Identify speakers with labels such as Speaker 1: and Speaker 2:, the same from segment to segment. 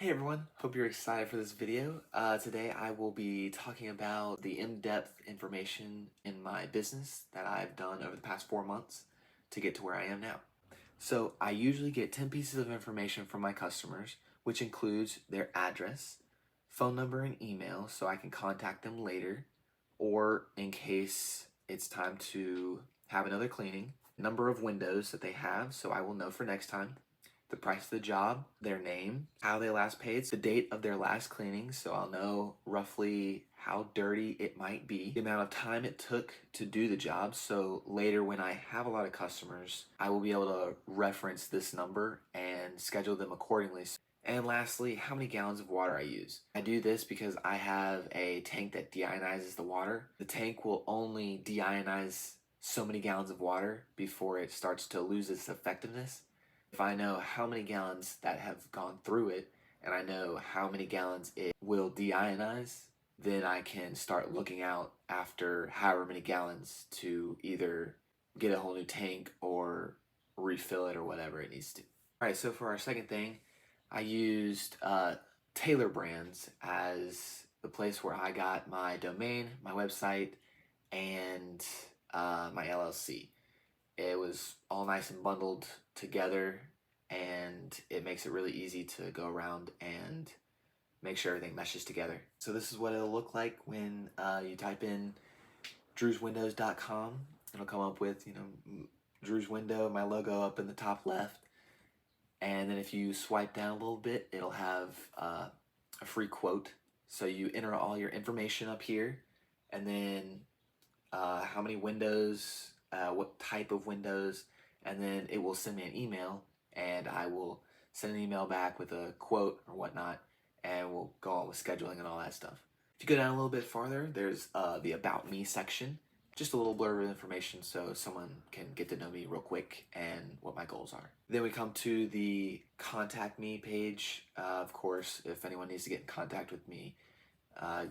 Speaker 1: Hey everyone, hope you're excited for this video. Today I will be talking about the in-depth information in my business that I've done over the past 4 months to get to where I am now. So I usually get 10 pieces of information from my customers, which includes their address, phone number, and email so I can contact them later, or in case it's time to have another cleaning, number of windows that they have so I will know for next time, the price of the job, their name, how they last paid, the date of their last cleaning, so I'll know roughly how dirty it might be, the amount of time it took to do the job, so later when I have a lot of customers, I will be able to reference this number and schedule them accordingly. And lastly, how many gallons of water I use. I do this because I have a tank that deionizes the water. The tank will only deionize so many gallons of water before it starts to lose its effectiveness. If I know how many gallons that have gone through it, and I know how many gallons it will deionize, then I can start looking out after however many gallons to either get a whole new tank or refill it or whatever it needs to. All right, so for our second thing, I used Taylor Brands as the place where I got my domain, my website, and my LLC. It was all nice and bundled together, and it makes it really easy to go around and make sure everything meshes together. So this is what it'll look like when you type in drewswindows.com. It'll come up with, Drew's Window, my logo up in the top left. And then if you swipe down a little bit, it'll have a free quote. So you enter all your information up here, and then how many windows, what type of windows, and then it will send me an email, and I will send an email back with a quote or whatnot, and we'll go on with scheduling and all that stuff. If you go down a little bit farther, there's the About Me section, just a little blurb of information so someone can get to know me real quick and what my goals are. Then we come to the Contact Me page. Of course, if anyone needs to get in contact with me,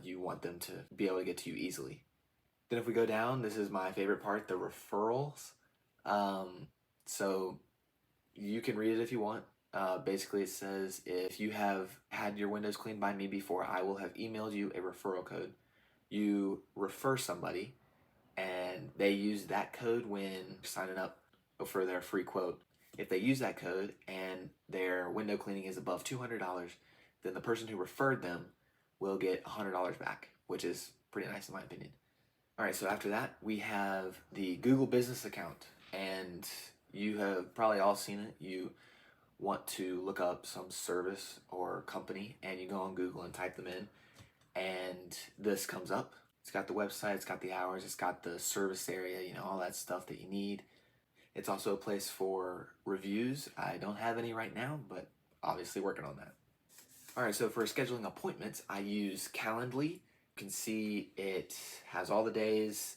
Speaker 1: you want them to be able to get to you easily. Then if we go down, this is my favorite part, the referrals. So you can read it if you want. Basically it says, if you have had your windows cleaned by me before, I will have emailed you a referral code. You refer somebody, and they use that code when signing up for their free quote. If they use that code and their window cleaning is above $200, then the person who referred them will get $100 back, which is pretty nice in my opinion. All right, so after that, we have the Google Business account, and you have probably all seen it. You want to look up some service or company, and you go on Google and type them in, and this comes up. It's got the website, it's got the hours, it's got the service area, all that stuff that you need. It's also a place for reviews. I don't have any right now, but obviously working on that. All right, so for scheduling appointments, I use Calendly. You can see it has all the days,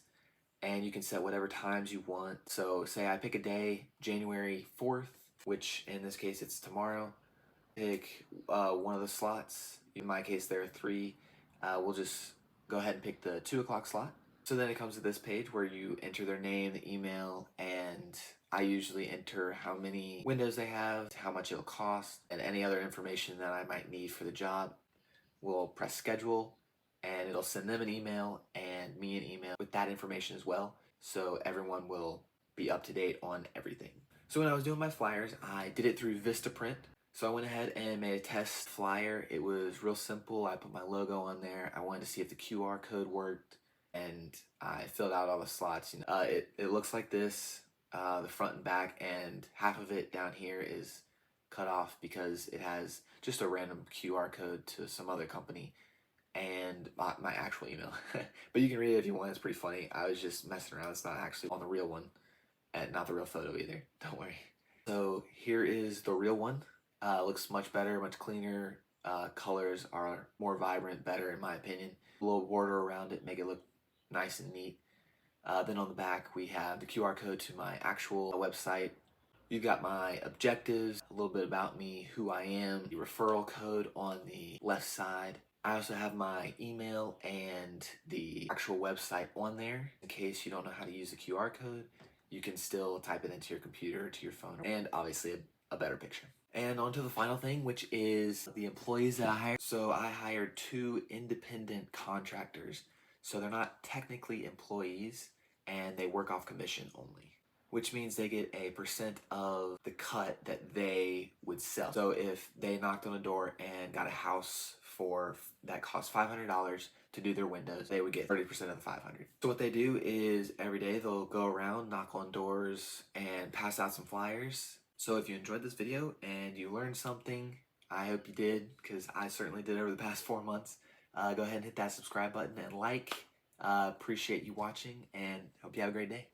Speaker 1: and you can set whatever times you want. So say I pick a day, January 4th, which in this case it's tomorrow. Pick one of the slots. In my case there are 3. We'll just go ahead and pick the 2 o'clock slot. So then it comes to this page where you enter their name, the email, and I usually enter how many windows they have, how much it'll cost, and any other information that I might need for the job. We'll press schedule, and it'll send them an email and me an email with that information as well, so everyone will be up to date on everything. So when I was doing my flyers, I did it through Vistaprint. So I went ahead and made a test flyer. It was real simple. I put my logo on there. I wanted to see if the QR code worked, and I filled out all the slots. It looks like this, the front and back, and half of it down here is cut off because it has just a random QR code to some other company and my actual email. But you can read it if you want. It's pretty funny. I was just messing around. It's not actually on the real one, and not the real photo either. Don't worry. So here is the real one. Looks much better, much cleaner. Colors are more vibrant, better in my opinion. A little border around it, make it look nice and neat. Then on the back we have the QR code to my actual website. You've got my objectives, a little bit about me, who I am, the referral code on the left side. I also have my email and the actual website on there. In case you don't know how to use the QR code, you can still type it into your computer or to your phone, and obviously a better picture. And on to the final thing, which is the employees that I hired. So I hired 2 independent contractors. So they're not technically employees and they work off commission only, which means they get a percent of the cut that they would sell. So if they knocked on a door and got a house that cost $500 to do their windows, they would get 30% of the 500. So what they do is every day they'll go around, knock on doors, and pass out some flyers. So if you enjoyed this video and you learned something, I hope you did, because I certainly did over the past 4 months. Go ahead and hit that subscribe button and like. Appreciate you watching and hope you have a great day.